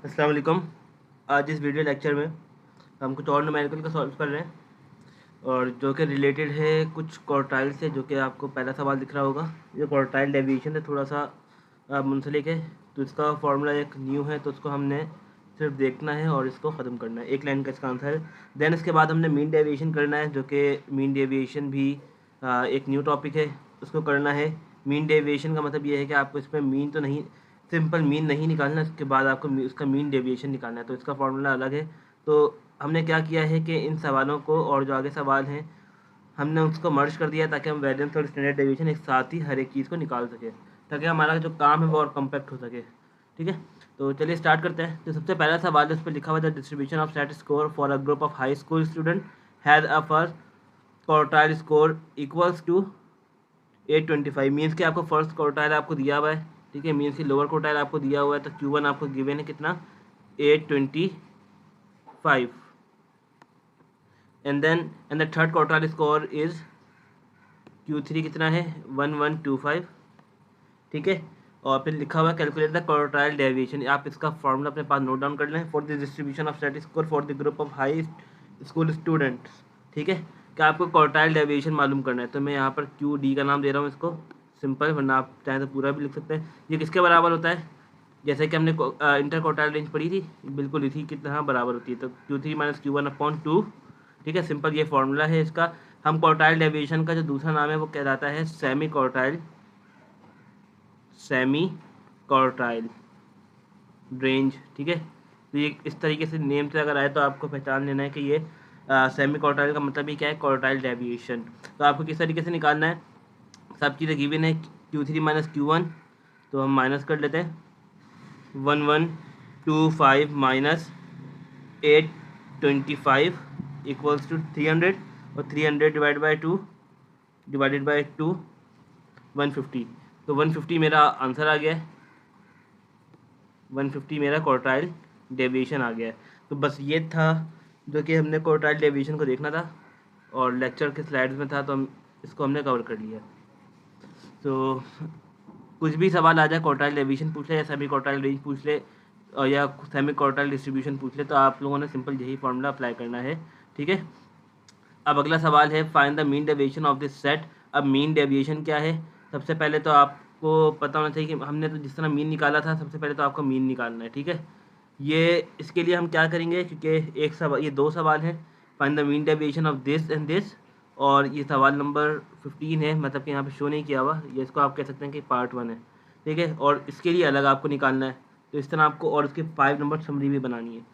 अस्सलाम वालेकुम। आज इस वीडियो लेक्चर में हम कुछ और न्यूमेरिकल का सॉल्व कर रहे हैं और जो कि रिलेटेड है कुछ क्वार्टाइल से, जो कि आपको पहला सवाल दिख रहा होगा। ये क्वार्टाइल डेविएशन है, थोड़ा सा मुंसलिक है, तो इसका फार्मूला एक न्यू है, तो उसको हमने सिर्फ देखना है और इसको ख़त्म करना है। एक लाइन का इसका आंसर है। देन इसके बाद हमने मीन डेविएशन करना है, जो कि मीन डेविएशन भी एक न्यू टॉपिक है, उसको करना है। मीन डेविएशन का मतलब ये है कि आपको इसमें मीन तो नहीं, सिंपल मीन नहीं निकालना, इसके बाद आपको उसका मीन डेविएशन निकालना है, तो इसका फार्मूला अलग है। तो हमने क्या किया है कि इन सवालों को और जो आगे सवाल हैं हमने उसको मर्ज कर दिया ताकि हम वेरिएंस और स्टैंडर्ड डेविएशन एक साथ ही हर एक चीज़ को निकाल सकें, ताकि हमारा जो काम है वो और कम्पैक्ट हो सके। ठीक है, तो चलिए स्टार्ट करते हैं। तो सबसे पहला सवाल है, उस पर लिखा हुआ है the distribution of set score for a group of high school student has a first quartile score equals to 825। Means कि आपको फर्स्ट क्वार्टाइल आपको दिया हुआ है, ठीक है, मीन्स की लोअर क्वार्टाइल आपको दिया हुआ है, तो Q1 आपको गिवन है कितना, 825। And then the third quartile score is Q3 कितना है, 1125। ठीक है, और फिर लिखा हुआ है कैलकुलेट द क्वार्टाइल डेविएशन। आप इसका फॉर्मूला अपने पास नोट डाउन कर लें। For the distribution of static score for the group of high school students. ठीक है, कि आपको क्वार्टाइल डेविएशन मालूम करना है, तो मैं यहाँ पर QD का नाम दे रहा हूँ इसको, सिंपल, वरना आप चाहें तो पूरा भी लिख सकते हैं। ये किसके बराबर होता है, जैसे कि हमने इंटर क्वार्टाइल रेंज पढ़ी थी, बिल्कुल इसी की तरह बराबर होती है, तो Q3 माइनस Q1/2। ठीक है, सिंपल ये फॉर्मूला है इसका। हम क्वार्टाइल डेविएशन का जो दूसरा नाम है वो कहलाता है सेमी क्वार्टाइल रेंज। ठीक है, तो ये इस तरीके से नेम से अगर आए तो आपको पहचान लेना है कि ये सेमी क्वार्टाइल का मतलब ही क्या है, क्वार्टाइल डेविएशन। तो आपको किस तरीके से निकालना है, सब चीज़ें गिवन है। Q3 माइनस Q1, तो हम माइनस कर लेते हैं, 1125 माइनस 825 इक्वल्स टू 300, और 300 डिवाइडेड बाई टू 150। तो 150 मेरा आंसर आ गया है, 150 मेरा क्वार्टाइल डेविएशन आ गया है। तो बस ये था जो कि हमने क्वार्टाइल डेविएशन को देखना था, और लेक्चर के स्लाइड्स में था, तो हम इसको हमने कवर कर लिया। तो कुछ भी सवाल आ जाए, क्वार्टाइल डेविएशन पूछ ले या सेमी क्वार्टाइल रेंज पूछ ले और या सेमी क्वार्टाइल डिस्ट्रीब्यूशन पूछ ले, तो आप लोगों ने सिंपल यही फार्मूला अप्लाई करना है। ठीक है, अब अगला सवाल है find the mean deviation of this set. अब मीन डेविएशन क्या है, सबसे पहले तो आपको पता होना चाहिए कि हमने तो जिस तरह मीन निकाला था, सबसे पहले तो आपको मीन निकालना है। ठीक है, ये इसके लिए हम क्या करेंगे, क्योंकि एक सवाल, ये दो सवाल हैं, find the mean deviation of this and this, और ये सवाल नंबर 15 है, मतलब कि यहाँ पे शो नहीं किया हुआ, ये इसको आप कह सकते हैं कि पार्ट 1 है। ठीक है, और इसके लिए अलग आपको निकालना है, तो इस तरह आपको और इसके 5 नंबर समरी भी बनानी है।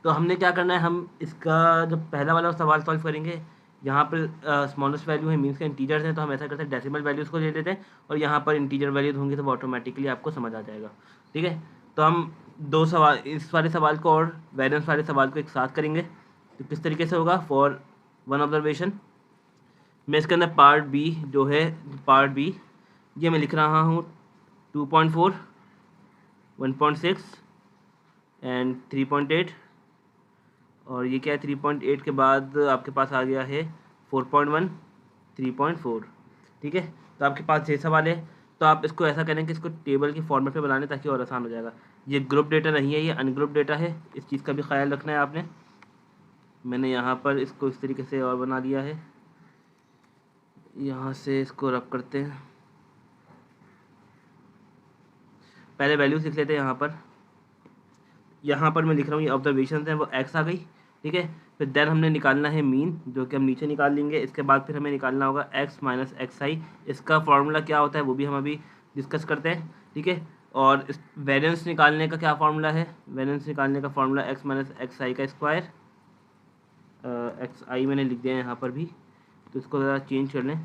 तो हमने क्या करना है, हम इसका जो पहला वाला सवाल सॉल्व करेंगे, यहाँ पर स्मॉलेस्ट वैल्यू है, मीन्स के इंटीजर्स हैं, तो हम ऐसा करते हैं डेसिमल वैल्यूज़ को ले लेते हैं, और यहाँ पर इंटीजर वैल्यूज होंगी तो ऑटोमेटिकली आपको समझ आ जाएगा। ठीक है, तो हम दो सवाल, इस वाले सवाल को और वैरिएंस वाले सवाल को एक साथ करेंगे। तो किस तरीके से होगा, फॉर वन ऑब्जर्वेशन, मैं इसके अंदर पार्ट बी जो है, पार्ट बी ये मैं लिख रहा हूँ 2.4, 1.6 एंड 3.8, और ये क्या है, 3.8 के बाद आपके पास आ गया है 4.1, 3.4। ठीक है, तो आपके पास 6 सवाल है। तो आप इसको ऐसा करें कि इसको टेबल के फॉर्मेट में बनाने, ताकि और आसान हो जाएगा। ये ग्रुप डेटा नहीं है, ये अनग्रुप डेटा है, इस चीज़ का भी ख्याल रखना है आपने। मैंने यहाँ पर इसको इस तरीके से और बना दिया है, यहाँ से इसको रब करते हैं, पहले वैल्यूज लिख लेते हैं। यहाँ पर मैं लिख रहा हूँ ये ऑब्जर्वेशन है, वो एक्स आ गई। ठीक है, फिर देन हमने निकालना है मीन, जो कि हम नीचे निकाल लेंगे। इसके बाद फिर हमें निकालना होगा एक्स माइनस एक्स आई। इसका फार्मूला क्या होता है वो भी हम अभी डिस्कस करते हैं। ठीक है, और इस वेरिएंस निकालने का क्या फार्मूला है, वेरिएंस निकालने का फार्मूला एक्स माइनस एक्स आई का स्क्वायर। एक्स आई मैंने लिख दिया है यहाँ पर भी, तो इसको ज़रा चेंज कर लें,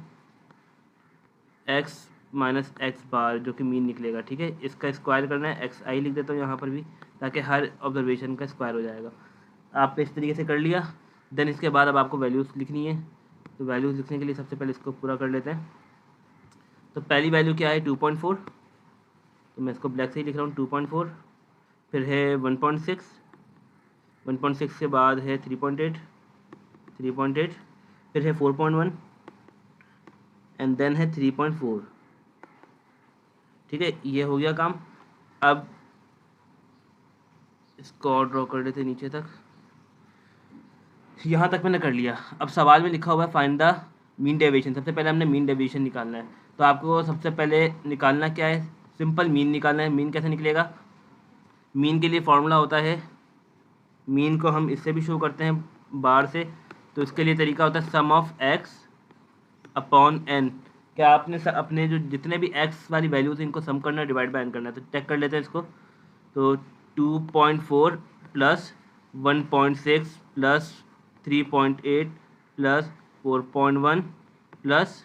एक्स माइनस एक्स बार जो कि मीन निकलेगा। ठीक है, इसका स्क्वायर करना है, एक्स आई लिख देता हूँ यहाँ पर भी, ताकि हर ऑब्जर्वेशन का स्क्वायर हो जाएगा। आपने इस तरीके से कर लिया। देन इसके बाद अब आपको वैल्यूज़ लिखनी है, तो वैल्यूज़ लिखने के लिए सबसे पहले इसको पूरा कर लेते हैं। तो पहली वैल्यू क्या है, 2.4, तो मैं इसको ब्लैक से ही लिख रहा हूँ, 2.4। फिर है 1.6, 1.6 के बाद है 3.8, 3.8, फिर है 4.1 एंड देन है 3.4। ठीक है, ये हो गया काम। अब इसको और ड्रॉ कर लेते नीचे तक। यहाँ तक मैंने कर लिया। अब सवाल में लिखा हुआ है फाइंड द मीन डेविएशन। सबसे पहले हमने मीन डेविएशन निकालना है। तो आपको सबसे पहले निकालना क्या है, सिंपल मीन निकालना है। मीन कैसे निकलेगा, मीन के लिए फॉर्मूला होता है, मीन को हम इससे भी शो करते हैं बार से। तो इसके लिए तरीका होता है sum of x upon N. क्या आपने अपने जो जितने भी एक्स वाली वैल्यूज इनको सम करना है, डिवाइड बाय एन करना है। तो चेक कर लेते हैं इसको। तो 2.4 plus 1.6 plus 3.8 plus 4.1 plus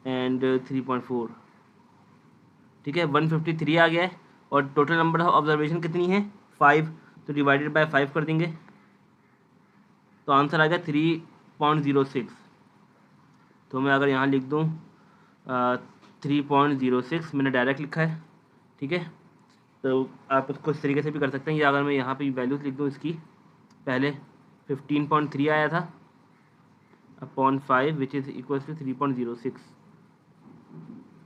and 3.4, ठीक है 153 आ गया है। और टोटल नंबर ऑफ ऑब्जर्वेशन कितनी है 5, तो डिवाइडेड बाय 5 कर देंगे तो आंसर आ गया 3.06। तो मैं अगर यहाँ लिख दूँ 3.06, मैंने डायरेक्ट लिखा है, ठीक है। तो आप उसको इस तरीके से भी कर सकते हैं, या अगर मैं यहाँ पे वैल्यूज लिख दूँ इसकी, पहले 15.3 आया था upon 5 which is equal to 3.06।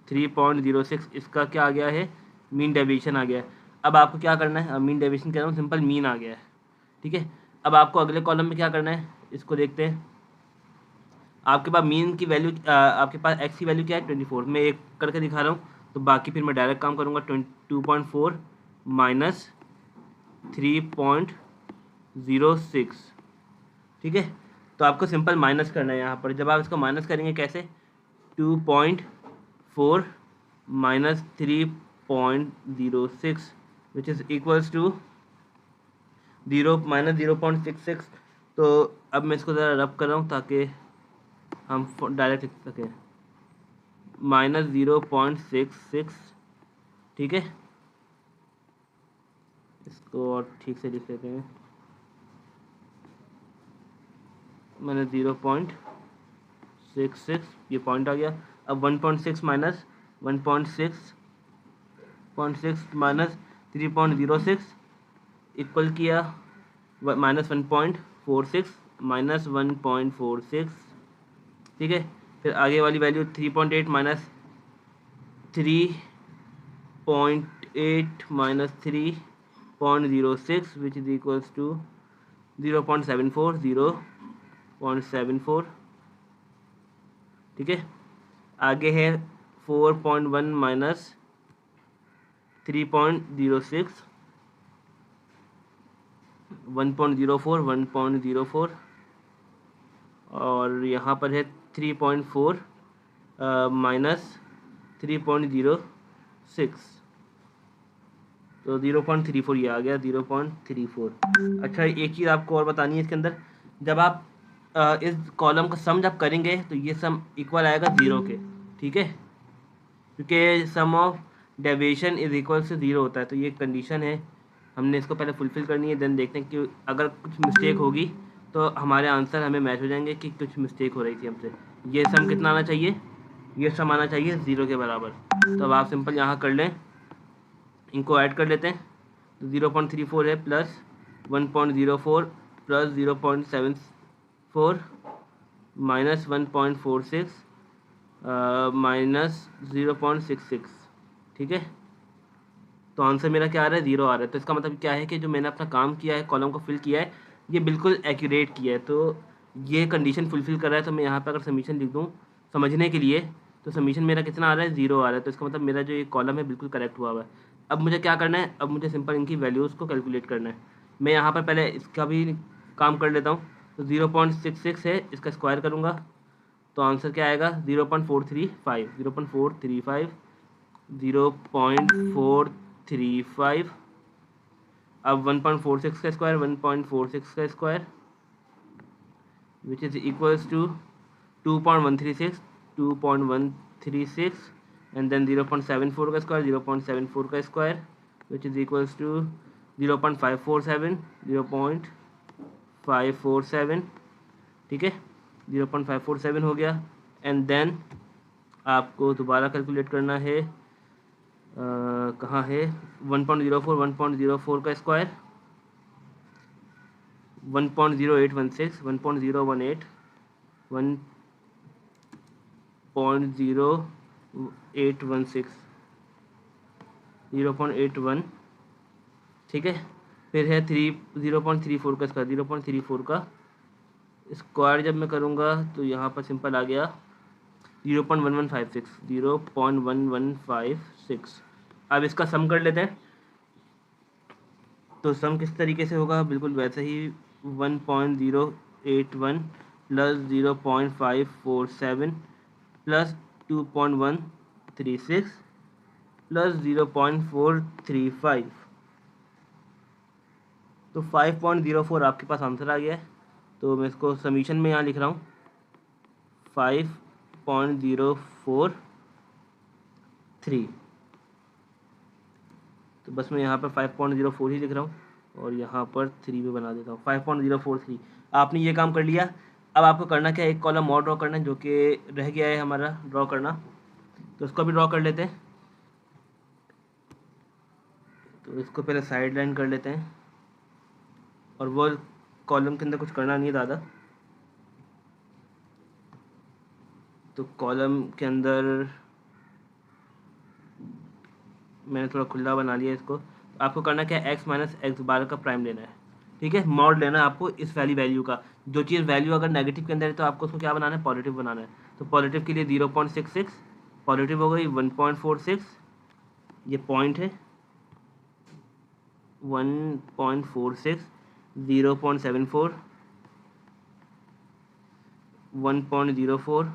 3.06 इसका क्या आ गया है, मीन डेविएशन आ गया है। अब आपको क्या करना है, मीन डेविएशन कह रहा हूँ, सिंपल मीन आ गया है, ठीक है। अब आपको अगले कॉलम में क्या करना है, इसको देखते हैं। आपके पास मीन की वैल्यू, आपके पास एक्स की वैल्यू क्या है 24। मैं एक करके दिखा रहा हूँ, तो बाकी फिर मैं डायरेक्ट काम करूँगा। 2.4 माइनस 3.06, ठीक है। तो आपको सिंपल माइनस करना है यहाँ पर। जब आप इसको माइनस करेंगे कैसे, 2.4 minus 3.06 which is equals to 0 - 0.66। तो अब मैं इसको ज़रा रब कर रहा हूँ ताकि हम डायरेक्ट लिख सकें, -0.66, ठीक है। इसको और ठीक से लिख लेते हैं, मैंने 0.66, ये पॉइंट आ गया। अब 1.6 माइनस 1.6 माइनस 3.06 इक्वल किया -1.46 माइनस 1.46, ठीक है। फिर आगे वाली value 3.8 minus 3.8 minus 3.06 which is equals to 0.74, ठीक है। आगे है 4.1 माइनस 3.06, 1.04 और यहाँ पर है 3.4 माइनस 3.06, तो 0.34 ये आ गया 0.34। अच्छा, एक चीज़ आपको और बतानी है इसके अंदर, जब आप इस कॉलम का सम जब करेंगे तो ये सम इक्वल आएगा 0 के, ठीक है, क्योंकि सम ऑफ डेविएशन इज इक्वल से 0 होता है। तो ये कंडीशन है, हमने इसको पहले फुलफिल करनी है, देन देखते हैं कि अगर कुछ मिस्टेक होगी तो हमारे आंसर हमें मैच हो जाएंगे कि कुछ मिस्टेक हो रही थी हमसे। ये सम कितना आना चाहिए, ये सम आना चाहिए 0 के बराबर। तो अब आप सिंपल यहाँ कर लें, इनको ऐड कर लेते हैं। तो 0.34 है प्लस 1.04 प्लस 0.74 माइनस 1.46 माइनस 0.66, ठीक है। तो आंसर मेरा क्या आ रहा है, 0 आ रहा है। तो इसका मतलब क्या है कि जो मैंने अपना काम किया है, कॉलम को फिल किया है, ये बिल्कुल एक्यूरेट किया है। तो ये कंडीशन फुलफिल कर रहा है। तो मैं यहाँ पर अगर समीशन लिख दूँ समझने के लिए, तो समीशन मेरा कितना आ रहा है, 0 आ रहा है। तो इसका मतलब मेरा जो ये कॉलम है बिल्कुल करेक्ट हुआ है। अब मुझे क्या करना है, अब मुझे सिंपल इनकी वैल्यूज़ को कैलकुलेट करना है। मैं यहाँ पर पहले इसका भी काम कर लेता हूँ। तो 0.66 है, इसका स्क्वायर करूँगा तो आंसर क्या आएगा 0.435, 0.435। अब 1.46 का स्क्वायर, 1.46 का square which is equals to 2.136, 2.136 and then 0.74 का स्क्वायर, 0.74 का square which is equals to 0.547, 0.547, ठीक है, 0.547 हो गया। एंड देन आपको दोबारा कैलकुलेट करना है, कहाँ है 1.04, 1.04 का स्क्वायर, 1.0816, 1.018, 1.0816, 0.81, ठीक है। फिर है 0.34 का स्क्वायर, 0.34 का स्क्वायर जब मैं करूँगा तो यहाँ पर सिंपल आ गया 0.1156, 0.1156। अब इसका सम कर लेते हैं। तो सम किस तरीके से होगा, बिल्कुल वैसे ही 1.081 प्लस 0.547 प्लस 2.136 प्लस 0.435। तो 5.04 आपके पास आंसर आ गया है। तो मैं इसको समीशन में यहाँ लिख रहा हूँ 5.043। तो बस मैं यहाँ पर 5.04 ही लिख रहा हूँ और यहाँ पर 3 भी बना देता हूँ, 5.043। आपने ये काम कर लिया। अब आपको करना क्या है, एक कॉलम और ड्रॉ करना है जो कि रह गया है हमारा ड्रॉ करना, तो इसको भी ड्रॉ कर लेते हैं। तो इसको पहले साइड लाइन कर लेते हैं और वो कॉलम के अंदर कुछ करना नहीं है ज़्यादा। तो कॉलम के अंदर मैंने थोड़ा खुला बना लिया इसको। आपको करना क्या है, x माइनस एक्स बार का प्राइम लेना है, ठीक है, मॉड लेना है आपको इस वाली वैल्यू का। जो चीज़ वैल्यू अगर नेगेटिव के अंदर है तो आपको उसको क्या बनाना है, पॉजिटिव बनाना है। तो पॉजिटिव के लिए 0.66, पॉजिटिव हो गई 1.46, ये पॉइंट है 1.46, 0.74, 1.04,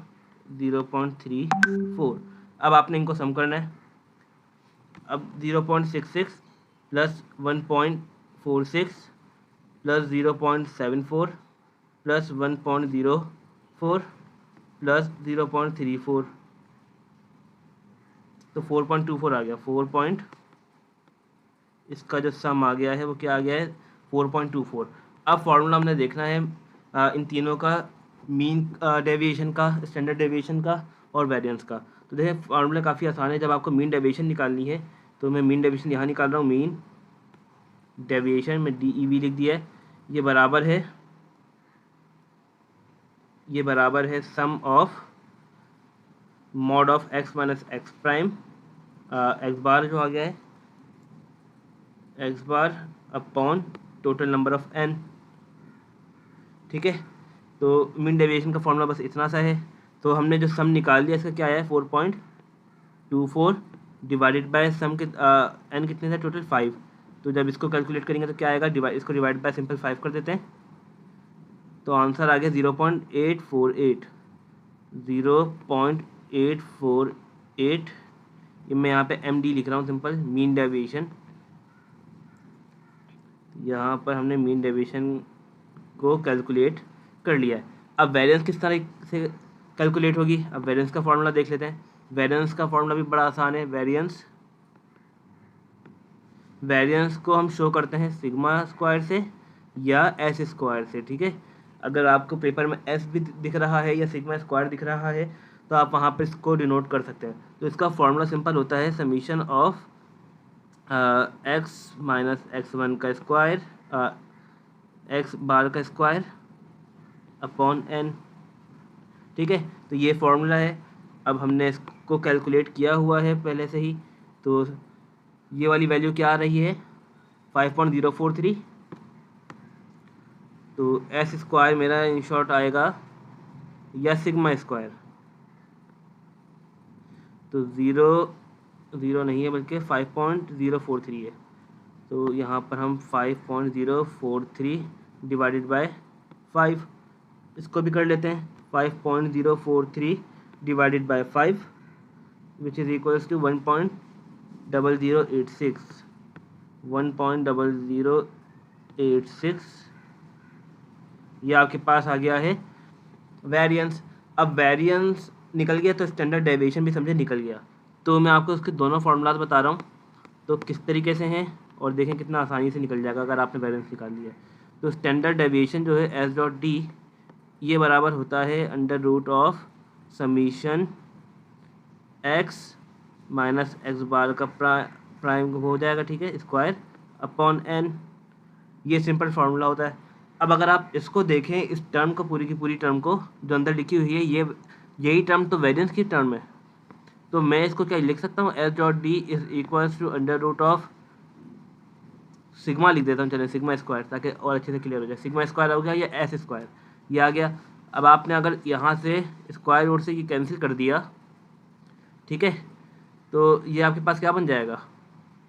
0.34। अब आपने इनको सम करना है। अब 0.66 प्लस 1.46 प्लस 0.74 प्लस 1.04 प्लस 0.34, तो 4.24 आ गया। इसका जो सम आ गया है वो क्या आ गया है, 4.24। अब फॉर्मूला हमने देखना है इन तीनों का, मीन डेविएशन का, स्टैंडर्ड डेविएशन का और वेरिएंस का। तो देखिए फार्मूला काफ़ी आसान है। जब आपको मीन डेविएशन निकालनी है तो मैं मीन डेविएशन यहाँ निकाल रहा हूँ, मीन डेविएशन में DEV लिख दिया है। ये बराबर है sum of mod of x minus x prime, x bar जो आ गया है, x bar upon total number of n, ठीक है। तो मीन डेविएशन का फॉर्मूला बस इतना सा है। तो हमने जो सम निकाल दिया इसका क्या आया है, 4.24 डिवाइडेड बाय सम के n कितने थे टोटल 5। तो जब इसको कैलकुलेट करेंगे तो क्या आएगा, इसको डिवाइड बाय सिंपल 5 कर देते हैं। तो आंसर आ गया 0.848, 0.848। ये मैं यहाँ पे MD लिख रहा हूँ, सिंपल मीन डेविएशन। यहाँ पर हमने मीन डेविएशन को कैलकुलेट कर लिया है। अब वेरिएंस किस तरह से कैलकुलेट होगी, अब वेरिएंस का फॉर्मूला देख लेते हैं। वेरिएंस का फॉर्मूला भी बड़ा आसान है। वेरिएंस को हम शो करते हैं सिग्मा स्क्वायर से या एस स्क्वायर से, ठीक है। अगर आपको पेपर में एस भी दिख रहा है या सिग्मा स्क्वायर दिख रहा है तो आप वहाँ पर इसको डिनोट कर सकते हैं। तो इसका फॉर्मूला सिंपल होता है summation of x minus x1 का स्क्वायर, एक्स बार का स्क्वायर अपॉन n, ठीक है। तो ये फॉर्मूला है। अब हमने इसको कैलकुलेट किया हुआ है पहले से ही। तो ये वाली वैल्यू क्या आ रही है, 5.043। तो एस स्क्वायर मेरा इन शॉर्ट आएगा या सिग्मा स्क्वायर, तो ज़ीरो नहीं है बल्कि 5.043 है। तो यहाँ पर हम 5.043 डिवाइडेड बाय 5, इसको भी कर लेते हैं। 5.043 divided by 5 which is equals to 1.0086, 1.0086। ये आपके पास आ गया है वेरिएंस। अब वेरिएंस निकल गया तो स्टैंडर्ड डेविएशन भी समझे निकल गया। तो मैं आपको उसके दोनों फार्मूलाज बता रहा हूँ तो किस तरीके से हैं, और देखें कितना आसानी से निकल जाएगा अगर आपने वेरिएंस निकाल लिया। तो स्टैंडर्ड डेविएशन जो है S.D ये बराबर होता है under root of summation x minus x bar का प्राइम हो जाएगा, ठीक है, स्क्वायर अपॉन n। ये सिंपल फार्मूला होता है। अब अगर आप इसको देखें, इस टर्म को, पूरी की पूरी टर्म को जो अंदर लिखी हुई है, यही टर्म तो वेरिएंस की टर्म है। तो मैं इसको क्या लिख सकता हूँ, S.D is equals to under root of sigma लिख देता हूँ, चलिए सिग्मा स्क्वायर, ताकि और अच्छे से क्लियर हो जाए। सिग्मा स्क्वायर हो गया, या एस स्क्वायर ये आ गया। अब आपने अगर यहाँ से स्क्वायर रूट से ये कैंसिल कर दिया, ठीक है, तो ये आपके पास क्या बन जाएगा,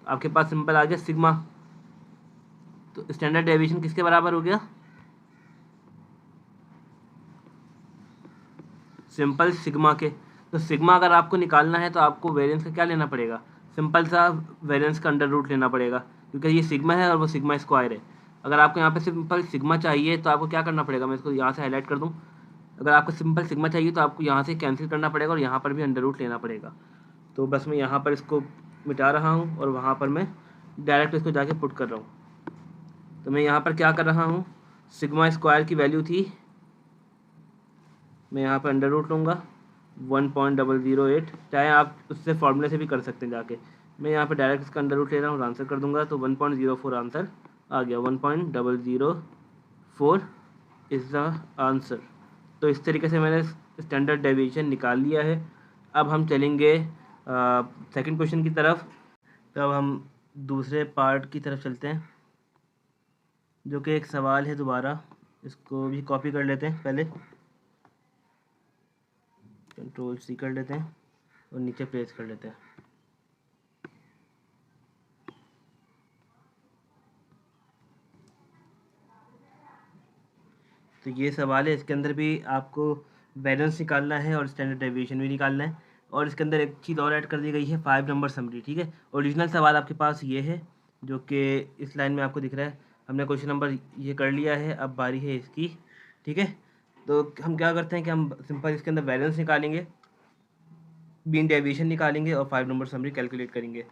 आपके पास सिंपल आ गया सिग्मा। तो स्टैंडर्ड डेविएशन किसके बराबर हो गया, सिंपल सिग्मा के। तो सिग्मा अगर आपको निकालना है तो आपको वेरिएंस का क्या लेना पड़ेगा, सिंपल सा वेरिएंस का अंडर रूट लेना पड़ेगा, क्योंकि ये सिग्मा है और वो सिग्मा स्क्वायर है। अगर आपको यहाँ पे सिंपल सिग्मा चाहिए तो आपको क्या करना पड़ेगा, मैं इसको यहाँ से हाईलाइट कर दूँ। अगर आपको सिंपल सिग्मा चाहिए तो आपको यहाँ से कैंसिल करना पड़ेगा और यहाँ पर भी अंडर रूट लेना पड़ेगा। तो बस मैं यहाँ पर इसको मिटा रहा हूँ और वहाँ पर मैं डायरेक्ट इसको जाके पुट कर रहा हूँ। तो मैं यहाँ पर क्या कर रहा हूँ, सिग्मा स्क्वायर की वैल्यू थी, मैं यहाँ पर अंडर रूट लूँगा 1.008, चाहे आप उससे फॉर्मूले से भी कर सकते हैं जाके। मैं यहाँ पर डायरेक्ट इसका अंडर रूट ले रहा हूँ और आंसर कर दूंगा। तो 1.04 आंसर आ गया, 1.004 इज़ द आंसर। तो इस तरीके से मैंने स्टैंडर्ड डेविएशन निकाल लिया है। अब हम चलेंगे सेकंड क्वेश्चन की तरफ। तो अब हम दूसरे पार्ट की तरफ चलते हैं, जो कि एक सवाल है दोबारा, इसको भी कॉपी कर लेते हैं पहले, Ctrl+C कर लेते हैं और नीचे प्लेस कर लेते हैं। तो ये सवाल है, इसके अंदर भी आपको बैलेंस निकालना है और स्टैंडर्ड डेविएशन भी निकालना है, और इसके अंदर एक चीज़ और ऐड कर दी गई है, 5 नंबर समरी। ठीक है, ओरिजिनल सवाल आपके पास ये है जो कि इस लाइन में आपको दिख रहा है। हमने क्वेश्चन नंबर ये कर लिया है, अब बारी है इसकी। ठीक है, तो हम क्या करते हैं कि हम सिंपल इसके अंदर बैलेंस निकालेंगे, मीन डेविएशन निकालेंगे और 5 नंबर समरी कैलकुलेट करेंगे।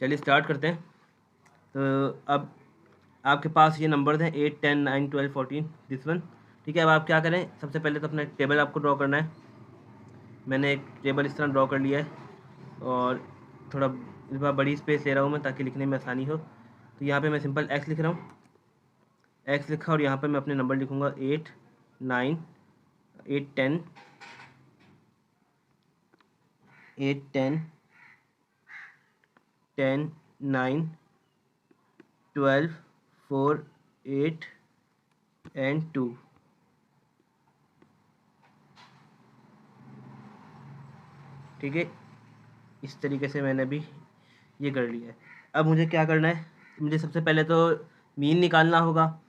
चलिए स्टार्ट करते हैं। तो अब आपके पास ये नंबर्स हैं 8, 10, 9, 12, 14, दिस वन। ठीक है, अब आप क्या करें, सबसे पहले तो अपना टेबल आपको ड्रॉ करना है। मैंने एक टेबल इस तरह ड्रॉ कर लिया है और थोड़ा इस बार बड़ी स्पेस ले रहा हूँ मैं ताकि लिखने में आसानी हो। तो यहाँ पे मैं सिंपल एक्स लिख रहा हूँ, एक्स लिखा, और यहाँ पर मैं अपने नंबर लिखूँगा 8, 9, 8, 10, 8, 10, 10, 9, 12, 4, 8 एंड 2। ठीक है, इस तरीके से मैंने भी ये कर लिया है। अब मुझे क्या करना है, मुझे सबसे पहले तो मीन निकालना होगा,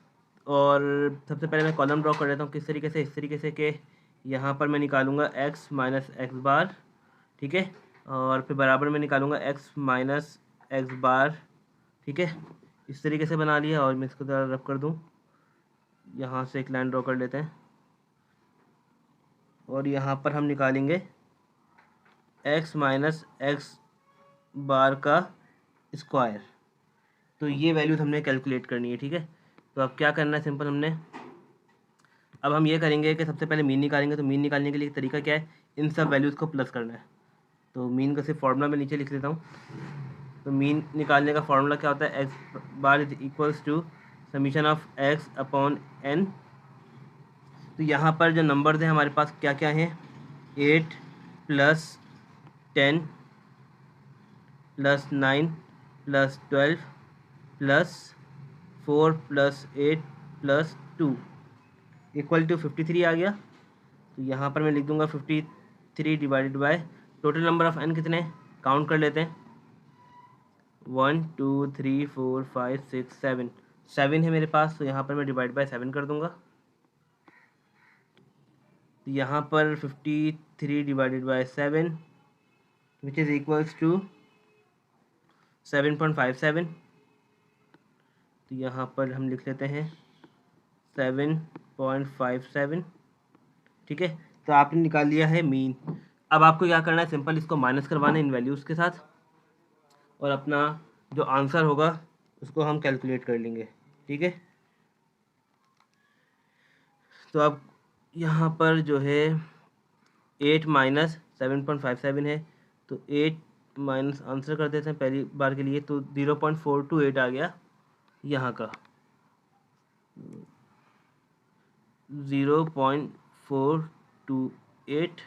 और सबसे पहले मैं कॉलम ड्रॉ कर लेता हूँ। किस तरीके से, इस तरीके से कि यहाँ पर मैं निकालूंगा x माइनस एक्स बार, ठीक है, और फिर बराबर में निकालूंगा x माइनस एक्स बार। ठीक है, इस तरीके से बना लिया, और मैं इसको ज़रा रब कर दूँ, यहाँ से एक लाइन ड्रॉ कर लेते हैं, और यहाँ पर हम निकालेंगे x माइनस एक्स बार का स्क्वायर। तो ये वैल्यूज हमने कैलकुलेट करनी है। ठीक है, तो अब क्या करना है, सिंपल हमने, अब हम ये करेंगे कि सबसे पहले मीन निकालेंगे। तो मीन निकालने के लिए तरीका क्या है, इन सब वैल्यूज़ को प्लस करना है। तो मीन का सिर्फ फार्मूला मैं नीचे लिख लेता हूँ। तो मीन निकालने का फार्मूला क्या होता है, x bar is equals to summation of x upon n. तो यहाँ पर जो नंबर्स हैं हमारे पास क्या क्या हैं, 8 plus 10 plus 9 plus 12 plus 4 plus 8 plus 2 equal to 53 आ गया। तो यहाँ पर मैं लिख दूंगा 53 divided by total number of n कितने, काउंट कर लेते हैं, 1 2 3 4 5 6 7, 7 है मेरे पास। तो यहाँ पर मैं डिवाइड बाय 7 कर दूंगा। तो यहाँ पर 53 divided by 7 which is equals to 7.57। तो यहाँ पर हम लिख लेते हैं 7.57। ठीक है, तो आपने निकाल लिया है मीन। अब आपको क्या करना है, सिंपल इसको माइनस करवाना है इन वैल्यूज़ के साथ, और अपना जो आंसर होगा उसको हम कैलकुलेट कर लेंगे। ठीक है, तो अब यहाँ पर जो है 8 माइनस 7.57 है, तो 8 माइनस आंसर कर देते हैं पहली बार के लिए। तो 0.428 आ गया यहाँ का, 0.428।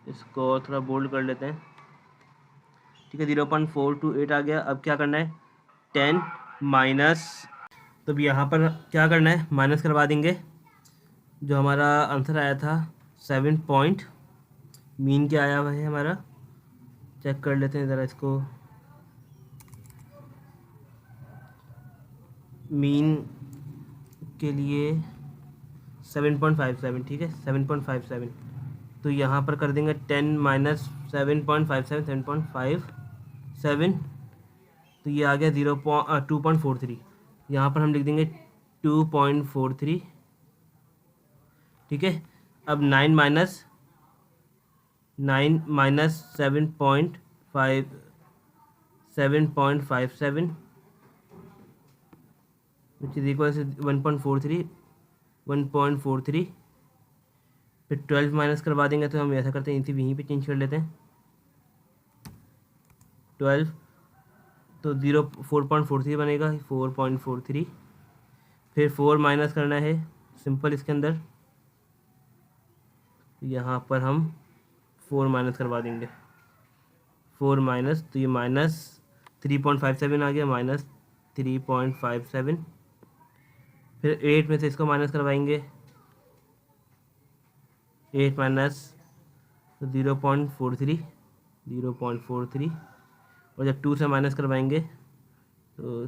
इसको और थोड़ा बोल्ड कर लेते हैं। ठीक है, 0.428 आ गया। अब क्या करना है, 10 माइनस, तो अब यहाँ पर क्या करना है, माइनस करवा देंगे। जो हमारा आंसर आया था 7 पॉइंट, मीन क्या आया हुआ है हमारा, चेक कर लेते हैं ज़रा इसको। मीन के लिए 7.57, ठीक है 7.57। तो यहाँ पर कर देंगे 10 माइनस 7.57, 7.57, तो ये आ गया 2.43। यहाँ पर हम लिख देंगे 2.43, ठीक है। अब 9 माइनस 7.57 विच इज इक्वल से 1.43। फिर 12 माइनस करवा देंगे, तो हम ऐसा करते हैं इसी यहीं पे चेंज कर लेते हैं 12, तो 4.43 बनेगा, 4.43। फिर 4 माइनस करना है सिंपल इसके अंदर, यहाँ पर हम 4 माइनस करवा देंगे, 4 माइनस, तो ये माइनस 3.57 आ गया, माइनस 3.57। फिर 8 में से इसको माइनस करवाएंगे, 8 माइनस, तो 0.43, और जब 2 से माइनस करवाएंगे तो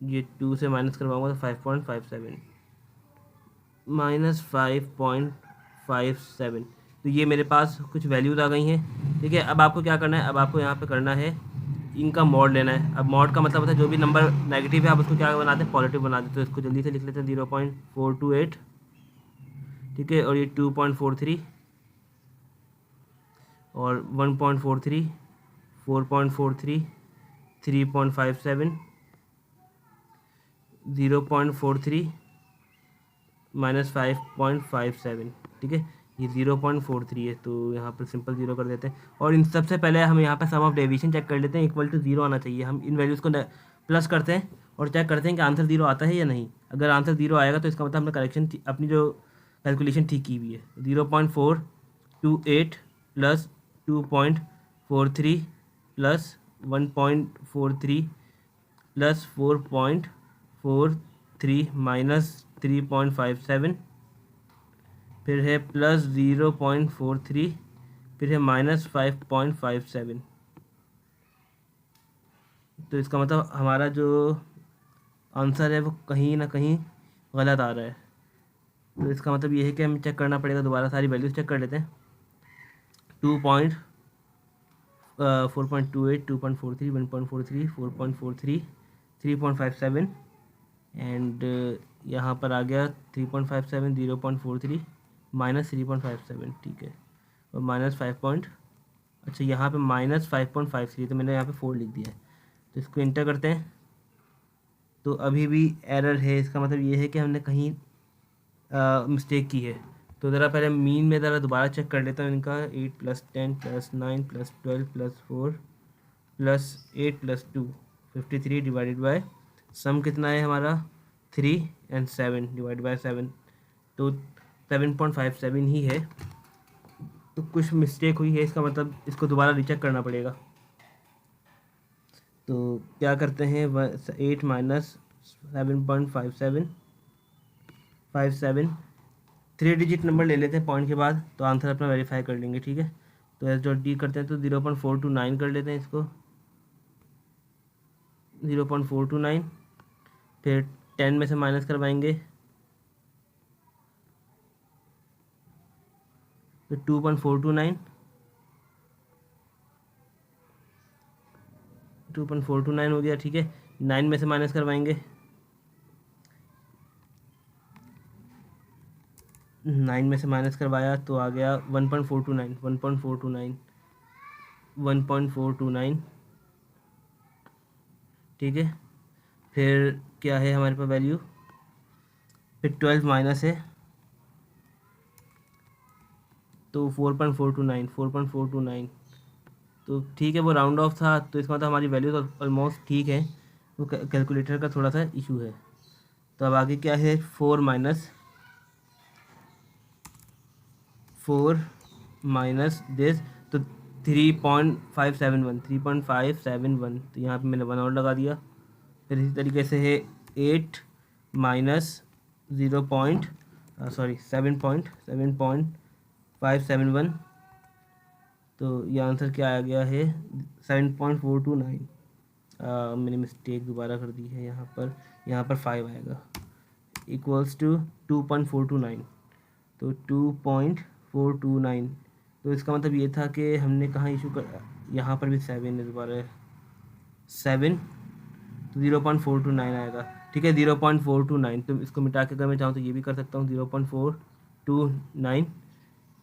ये 2 से माइनस करवाऊंगा तो 5.57, -5.57। तो ये मेरे पास कुछ वैल्यूज़ आ गई हैं, ठीक है। अब आपको क्या करना है, अब आपको यहाँ पे करना है इनका मॉड लेना है। अब मॉड का मतलब होता है जो भी नंबर नेगेटिव है आप उसको क्या बनाते हैं, पॉजिटिव बना देते हैं। तो इसको जल्दी से लिख लेते हैं 0.428, ठीक है, और ये 2.43 और 1.43, 4.43, 3.57, 0.43 -5.57, ठीक है। ये 0.43 है, तो यहाँ पर सिंपल ज़ीरो कर देते हैं। और इन सबसे पहले हम यहाँ पर सम ऑफ डेविएशन चेक कर लेते हैं, इक्वल टू 0 आना चाहिए। हम इन वैल्यूज़ को प्लस करते हैं और चेक करते हैं कि आंसर 0 आता है या नहीं। अगर आंसर 0 आएगा तो इसका मतलब हमने करेक्शन अपनी जो कैलकुलेशन ठीक की हुई है। 0.428 प्लस 2.43 प्लस 1.43 प्लस 4.43 माइनस 3.57, फिर है प्लस 0.43, फिर है माइनस 5.57। तो इसका मतलब हमारा जो आंसर है वो कहीं ना कहीं गलत आ रहा है। तो इसका मतलब ये है कि हमें चेक करना पड़ेगा, दोबारा सारी वैल्यूज चेक कर लेते हैं। 4.28, 2.43, 1.43, 4.43, 3.57 एंड यहाँ पर आ गया 3.57, 0.43 माइनस 3.57, ठीक है, और माइनस 5 अच्छा यहाँ पे -5.53, तो मैंने यहाँ पे 4 लिख दिया है। तो इसको इंटर करते हैं, तो अभी भी एरर है। इसका मतलब ये है कि हमने कहीं मिस्टेक की है। तो ज़रा पहले मीन में ज़रा दोबारा चेक कर लेता हूँ इनका। 8 + 10 + 9 + 12 + 4 + 8 + 2, 53 डिवाइडेड बाय सम कितना है हमारा 3 एंड 7 डिवाइड बाय 7, तो 7.57 ही है। तो कुछ मिस्टेक हुई है, इसका मतलब इसको दोबारा रीचेक करना पड़ेगा। तो क्या करते हैं, 8 माइनस 7.57 3 डिजिट नंबर ले लेते हैं पॉइंट के बाद, तो आंसर अपना वेरीफाई कर लेंगे, ठीक है। तो एस डॉट डी करते हैं, तो 0.429 कर लेते हैं इसको, 0.429, फिर 10 में से माइनस करवाएंगे तो 2.429, 2.429 हो गया, ठीक है। 9 में से माइनस करवाएंगे, 9 में से माइनस करवाया तो आ गया 1.429, 1.429, 1.429, ठीक है। फिर क्या है हमारे पास वैल्यू, फिर 12 माइनस है तो 4.429, 4.429, तो ठीक है, वो राउंड ऑफ था, तो इसका मतलब हमारी वैल्यू तो ऑलमोस्ट ठीक है। वो कैलकुलेटर का थोड़ा सा इशू है। तो अब आगे क्या है, 4 माइनस दिस, तो 3.571 तो यहाँ पे मैंने 1 और लगा दिया। फिर इसी तरीके से है 8 माइनस 7.571 तो ये आंसर क्या आ गया है 7.429। मैंने मिस्टेक दोबारा कर दी है, यहाँ पर 5 आएगा इक्वल्स टू 2.429। तो 2.429 तो इसका मतलब ये था कि हमने कहाँ इशू कर, यहाँ पर भी 7 है, दोबारा 7 तो 0.429 आएगा। ठीक है 0.429, तो इसको मिटा के अगर मैं चाहूँ तो ये भी कर सकता हूँ 0.429।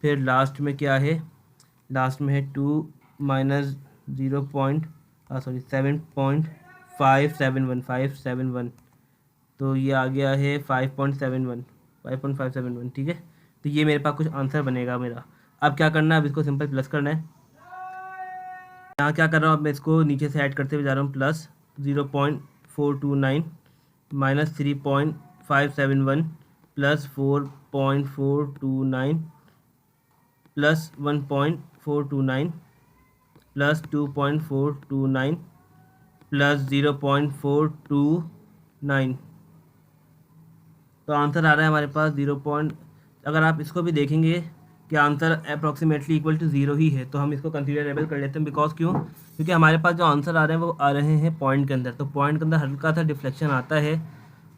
फिर लास्ट में क्या है, लास्ट में है 2 माइनस 7.571 तो ये आ गया है 5.571। ठीक है, तो ये मेरे पास कुछ आंसर बनेगा मेरा। अब क्या करना है, अब इसको सिंपल प्लस करना है। यहाँ क्या कर रहा हूँ, अब मैं इसको नीचे से ऐड करते हुए जा रहा हूँ। Plus 0.429 minus 3.571 plus 4.429 plus 1.429 plus 2.429 plus 0.429 तो आंसर आ रहा है हमारे पास अगर आप इसको भी देखेंगे कि आंसर अप्रॉक्सीमेटली इक्वल टू 0 ही है, तो हम इसको कंसीडरेबल कर लेते हैं। बिकॉज क्यों, क्योंकि हमारे पास जो आंसर आ रहे हैं वो आ रहे हैं पॉइंट के अंदर, तो पॉइंट के अंदर हल्का सा डिफ्लेक्शन आता है,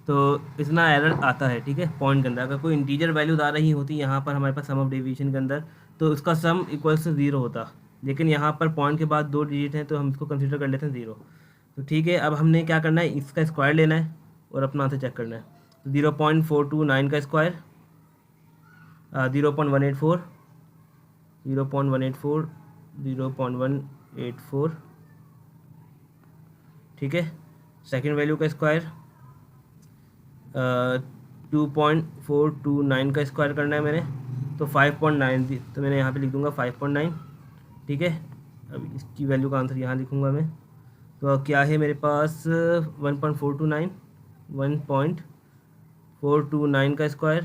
तो इतना एरर आता है। ठीक है, पॉइंट के अंदर अगर कोई इंटीजर वैल्यूज आ रही होती यहाँ पर हमारे पास सम ऑफ डेविएशन के अंदर, तो उसका सम इक्वल्स टू 0 होता, लेकिन यहाँ पर पॉइंट के बाद 2 डिजिट हैं तो हम इसको कंसिडर कर लेते हैं 0। तो ठीक है, अब हमने क्या करना है, इसका स्क्वायर लेना है और अपना आंसर चेक करना है। 0.429 का स्क्वायर 0.184 0.184 ठीक है। सेकेंड वैल्यू का स्क्वायर 2.429 का स्क्वायर करना है मैंने, तो 5.9 तो मैंने यहाँ पे लिख दूंगा 5.9। ठीक है, अब इसकी वैल्यू का आंसर यहाँ लिखूंगा मैं। तो क्या है मेरे पास 1.429 का स्क्वायर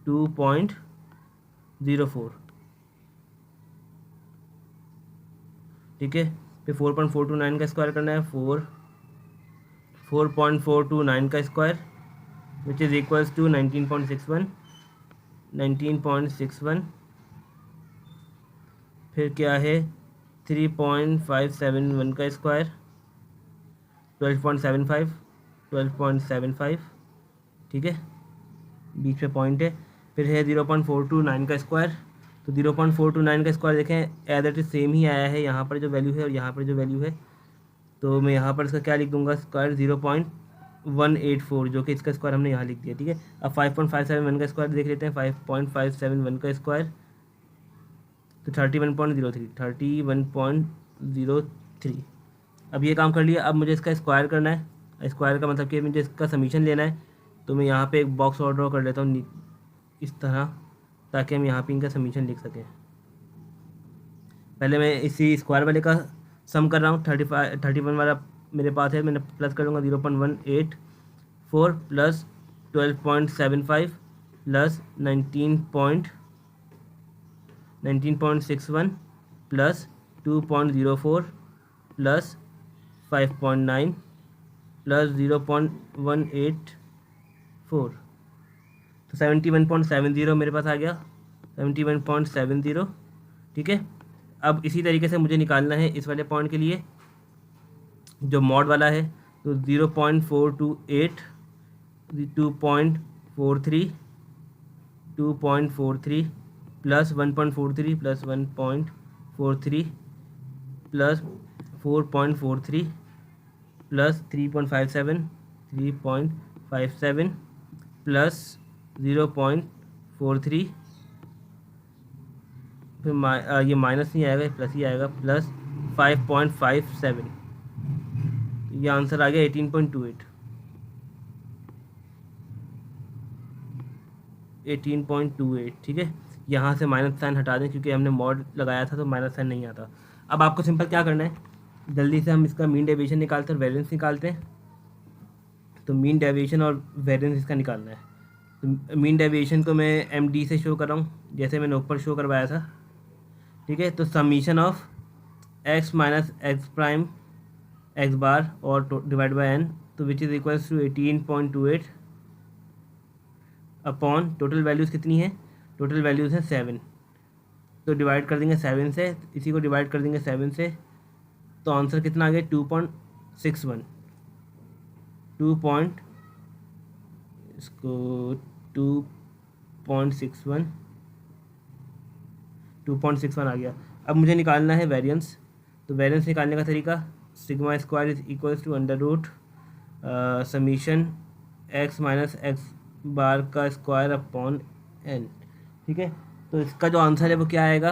2.04। ठीक है, फिर 4.429 का स्क्वायर करना है 4.429 का square which is equals to 19.61। फिर क्या है 3.571 का स्क्वायर 12.75। ठीक है, बीच में पॉइंट है। फिर है 0.429 का स्क्वायर, तो 0.429 का स्क्वायर देखें एज इट इज सेम ही आया है, यहाँ पर जो वैल्यू है और यहाँ पर जो वैल्यू है, तो मैं यहाँ पर इसका क्या लिख दूंगा, स्क्वायर 0.184 जो कि इसका स्क्वायर हमने यहाँ लिख दिया। ठीक है, अब 5.571 का स्क्वायर देख लेते हैं। 5.571 का स्क्वायर तो 31.03। अब ये काम कर लिया, अब मुझे इसका स्क्वायर करना है। स्क्वायर का मतलब कि मुझे इसका समीशन लेना है, तो मैं यहाँ पे एक बॉक्स और ड्रॉ कर लेता हूँ इस तरह, ताकि हम यहाँ पे इनका समीशन लिख सकें। पहले मैं इसी स्क्वायर वाले का सम कर रहा हूँ। 31 वाला मेरे पास है, मैंने प्लस करूँगा 0.184 plus 12.75 plus 19.61 plus 2.04 plus 5.9 plus 0.184 तो 71.70 मेरे पास आ गया, 71.70। ठीक है, अब इसी तरीके से मुझे निकालना है इस वाले पॉइंट के लिए जो मॉड वाला है, तो 0.428 2.43 plus 1.43 plus 1.43 plus 4.43 plus 3.57 plus 0.43 फिर ये माइनस नहीं आएगा, प्लस ही आएगा, प्लस 5.57। ये आंसर आ गया 18.28। ठीक है, यहाँ से माइनस साइन हटा दें क्योंकि हमने मॉड लगाया था तो माइनस साइन नहीं आता। अब आपको सिंपल क्या करना है, जल्दी से हम इसका मीन डेविएशन निकालते हैं और वेरिएंस निकालते हैं। तो मीन डेविएशन और वेरिएंस इसका निकालना है। तो मीन डेविएशन को मैं MD से शो कर रहा हूँ, जैसे मैंने ऊपर शो करवाया था। ठीक है। तो summation of x minus x prime x bar और डिवाइड बाय एन, तो which is equals to 18.28 upon total values कितनी है, टोटल वैल्यूज़ हैं 7, तो डिवाइड कर देंगे 7 से, इसी को डिवाइड कर देंगे 7 से, तो आंसर कितना आ गया 2.61, 2. इसको 2.61 2.61 आ गया। अब मुझे निकालना है वेरिएंस, तो वेरिएंस निकालने का तरीका sigma square is equals to under root summation x minus x bar का स्क्वायर अपॉन एन, ठीक है। तो इसका जो आंसर है वो क्या आएगा,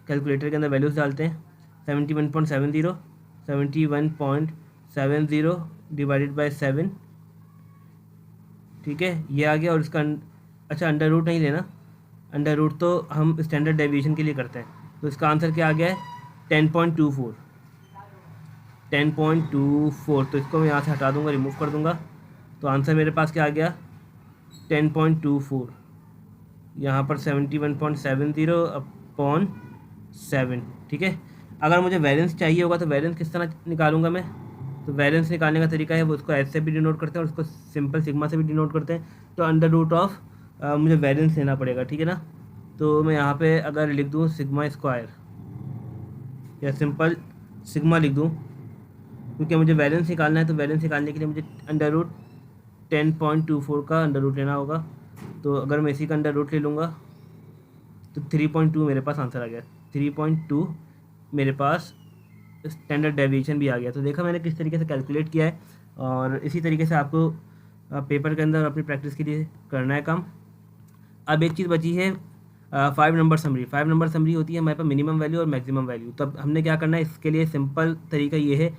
कैलकुलेटर के अंदर वैल्यूज डालते हैं, 71.70 डिवाइडेड बाय 7, ठीक है, ये आ गया। और इसका अच्छा अंडर रूट नहीं लेना, अंडर रूट तो हम स्टैंडर्ड डेविएशन के लिए करते हैं, तो इसका आंसर क्या आ गया है 10.24, 10.24। तो इसको मैं यहाँ से हटा दूंगा, रिमूव कर दूंगा, तो आंसर मेरे पास क्या आ गया 10.24, यहाँ पर 71.70 अपॉन 7, ठीक है। अगर मुझे वैलेंस चाहिए होगा तो वैलेंस किस तरह निकालूंगा मैं, तो वैलेंस निकालने का तरीका है वो उसको एच से भी डिनोट करते हैं और उसको सिंपल सिग्मा से भी डिनोट करते हैं। तो अंडर रूट ऑफ मुझे वैलेंस लेना पड़ेगा, ठीक है ना। तो मैं यहाँ पे अगर लिख दूँ सिग्मा स्क्वायर या सिंपल सिग्मा लिख दूँ, क्योंकि मुझे वैलेंस निकालना है, तो वैलेंस निकालने के लिए मुझे अंडर रूट 10.24 का अंडर रूट लेना होगा। तो अगर मैं इसी का अंडर रूट ले लूँगा तो 3.2 मेरे पास आंसर आ गया, 3.2 मेरे पास स्टैंडर्ड डेविएशन भी आ गया। तो देखा मैंने किस तरीके से कैलकुलेट किया है, और इसी तरीके से आपको पेपर के अंदर अपनी प्रैक्टिस के लिए करना है काम। अब एक चीज़ बची है 5 नंबर समरी। 5 नंबर समरी होती है हमारे पास मिनिमम वैल्यू और मैक्सिमम वैल्यू। तो अब हमने क्या करना है, इसके लिए सिंपल तरीका ये है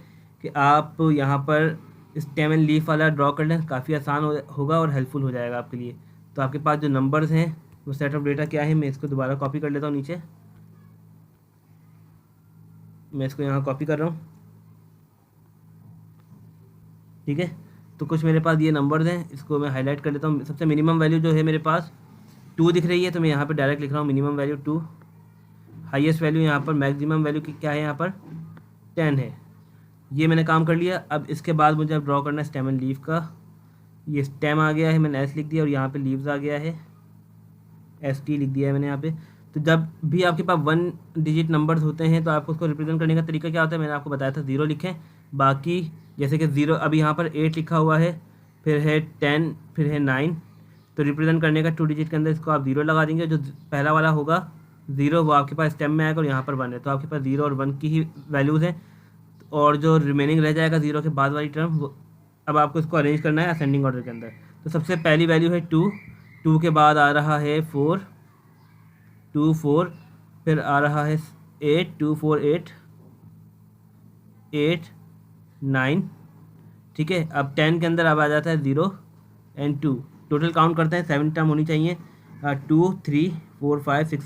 कि आप यहाँ पर स्टेम एंड लीफ वाला ड्रॉ कर लें, काफ़ी आसान होगा और हेल्पफुल हो जाएगा आपके लिए। तो आपके पास जो नंबर्स हैं वो सेट ऑफ डेटा क्या है, मैं इसको दोबारा कॉपी कर लेता हूँ नीचे, मैं इसको यहाँ कॉपी कर रहा हूँ, ठीक है। तो कुछ मेरे पास ये नंबर्स हैं, इसको मैं हाईलाइट कर लेता हूँ। सबसे मिनिमम वैल्यू जो है मेरे पास 2 दिख रही है, तो मैं यहाँ पे डायरेक्ट लिख रहा हूँ मिनिमम वैल्यू 2। हाईएस्ट वैल्यू यहाँ पर मैक्सिमम वैल्यू की क्या है, यहाँ पर 10 है। ये मैंने काम कर लिया। अब इसके बाद मुझे अब ड्रॉ करना है स्टेम एंड लीफ का। ये स्टेम आ गया है, मैंने एस लिख दिया, और यहाँ पे लीव्स आ गया है, ST लिख दिया है मैंने यहाँ पे। तो जब भी आपके पास 1 डिजिट नंबर्स होते हैं तो आपको उसको रिप्रेजेंट करने का तरीका क्या होता है, मैंने आपको बताया था 0 लिखें। बाकी जैसे कि 0, अभी यहाँ पर 8 लिखा हुआ है, फिर है 10, फिर है 9, तो रिप्रेजेंट करने का 2 डिजिट के अंदर इसको आप 0 लगा देंगे। जो पहला वाला होगा 0 वो आपके पास स्टेम में आएगा, और यहाँ पर 1 है, तो आपके पास 0 और 1 की ही वैल्यूज़ हैं। और जो रिमेनिंग रह जाएगा 0 के बाद वाली टर्म, वो अब आपको इसको अरेंज करना है असेंडिंग ऑर्डर के अंदर। तो सबसे पहली वैल्यू है 2, 2 के बाद आ रहा है 4, 2 4, फिर आ रहा है 8, 2 4 8, 8 9, ठीक है। अब 10 के अंदर अब आ जाता है 0 एंड 2, टोटल काउंट करते हैं 7 टर्म होनी चाहिए, 2 3 4 5 6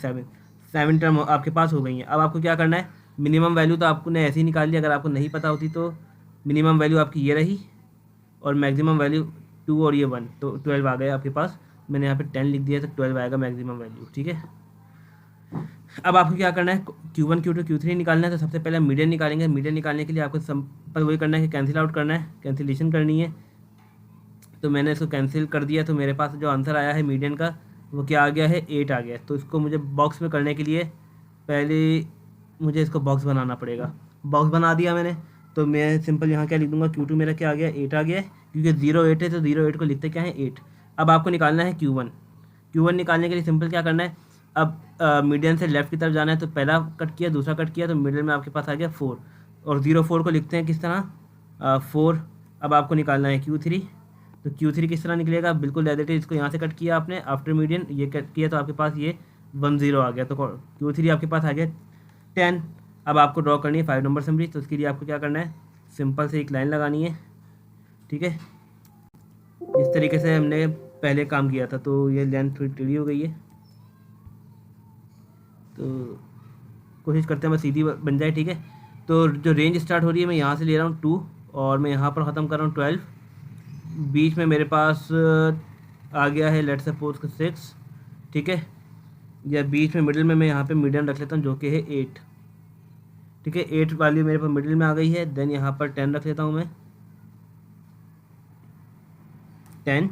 7 टर्म आपके पास हो गई हैं। अब आपको क्या करना है, मिनिमम वैल्यू तो आपने ऐसे ही निकाल लिया, अगर आपको नहीं पता होती तो मिनिमम वैल्यू आपकी ये रही, और मैक्सिमम वैल्यू 2 और ये 1, तो 12 आ गया आपके पास। मैंने यहाँ पे 10 लिख दिया, तो 12 आएगा मैक्सिमम वैल्यू, ठीक है। अब आपको क्या करना है, Q1 Q2 Q3 निकालना है। तो सबसे पहले मीडियन निकालेंगे। मीडियन निकालने के लिए आपको सिंपल वही करना है कि कैंसिल आउट करना है, कैंसिलेशन करनी है। तो मैंने इसको कैंसिल कर दिया, तो मेरे पास जो आंसर आया है मीडियन का वो क्या आ गया है 8 आ गया। तो इसको मुझे बॉक्स में करने के लिए पहले मुझे इसको बॉक्स बनाना पड़ेगा। बॉक्स बना दिया मैंने, तो मैं सिंपल यहाँ क्या लिख दूंगा, Q2 मेरा क्या आ गया 8 आ गया है, क्योंकि 0 8 है, तो 0 8 को लिखते क्या है 8। अब आपको निकालना है Q1। Q1 निकालने के लिए सिंपल क्या करना है, अब मीडियन से लेफ्ट की तरफ जाना है, तो पहला कट किया, दूसरा कट किया, तो मिडिल में आपके पास आ गया 4, और 0 4 को लिखते हैं किस तरह 4। अब आपको निकालना है Q3। तो Q3 किस तरह निकलेगा, बिल्कुल एज इट इज, इसको यहाँ से कट किया आपने, आफ्टर मीडियन ये कट किया, तो आपके पास ये 1 0 आ गया। तो Q3 आपके पास आ गया 10। अब आपको ड्रॉ करनी है 5 नंबर समरी। तो उसके लिए आपको क्या करना है, सिंपल से एक लाइन लगानी है, ठीक है। इस तरीके से हमने पहले काम किया था, तो ये लाइन थोड़ी टेढ़ी हो गई है, तो कोशिश करते हैं बस सीधी बन जाए, ठीक है। तो जो रेंज स्टार्ट हो रही है, मैं यहाँ से ले रहा हूँ 2, और मैं यहाँ पर ख़त्म कर रहा हूँ 12। बीच में मेरे पास आ गया है लेट्स सपोज 6, ठीक है। या बीच में मिडिल में मैं यहाँ पे मीडियन रख लेता हूँ जो कि है 8। ठीक है, 8 वैल्यू मेरे पास मिडिल में आ गई है। देन यहाँ पर 10 रख लेता हूँ मैं, 10।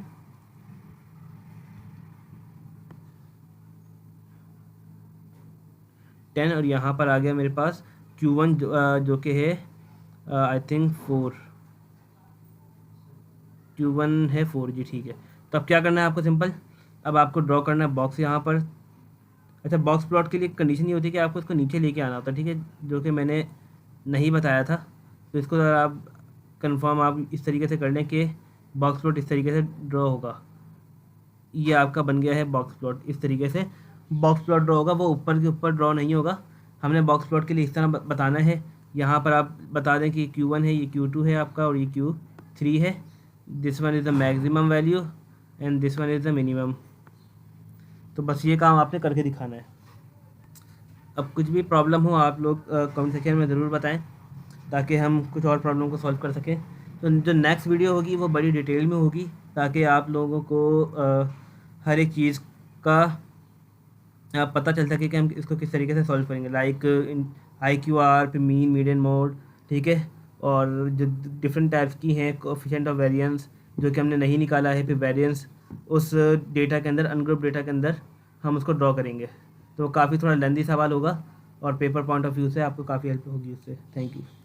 और यहाँ पर आ गया मेरे पास Q1 जो कि है आई थिंक 4, Q1 है 4 जी। ठीक है, तो अब क्या करना है आपको, सिंपल, अब आपको ड्रॉ करना है बॉक्स यहाँ पर। अच्छा, बॉक्स प्लॉट के लिए कंडीशन ये होती है कि आपको इसको नीचे लेके आना होता है, ठीक है, जो कि मैंने नहीं बताया था। तो इसको ज़रा आप कंफर्म आप इस तरीके से कर लें कि बॉक्स प्लॉट इस तरीके से ड्रॉ होगा। ये आपका बन गया है बॉक्स प्लॉट। इस तरीके से बॉक्स प्लॉट ड्रॉ होगा, वो ऊपर के ऊपर ड्रॉ नहीं होगा। हमने बॉक्स प्लॉट के लिए इस तरह बताना है। यहाँ पर आप बता दें कि Q1 है, ये Q2 है आपका, और ये Q3 है। This one is the maximum value and this one is the minimum. तो बस ये काम आपने करके दिखाना है। अब कुछ भी प्रॉब्लम हो आप लोग कमेंट सेक्शन में ज़रूर बताएं, ताकि हम कुछ और प्रॉब्लम को सॉल्व कर सकें। तो जो नेक्स्ट वीडियो होगी वो बड़ी डिटेल में होगी, ताकि आप लोगों को हर एक चीज़ का पता चल सके कि हम इसको किस तरीके से सॉल्व करेंगे। लाइक IQR पे मीन, मीडियन, मोड, ठीक है, और जो डिफरेंट टाइप्स की हैं कोएफिशिएंट ऑफ वेरिएंस जो कि हमने नहीं निकाला है, फिर वेरिएंस उस डेटा के अंदर, अनग्रुप डेटा के अंदर हम उसको ड्रॉ करेंगे। तो काफ़ी थोड़ा लेंदी सवाल होगा और पेपर पॉइंट ऑफ व्यू से आपको काफ़ी हेल्प होगी उससे। Thank you.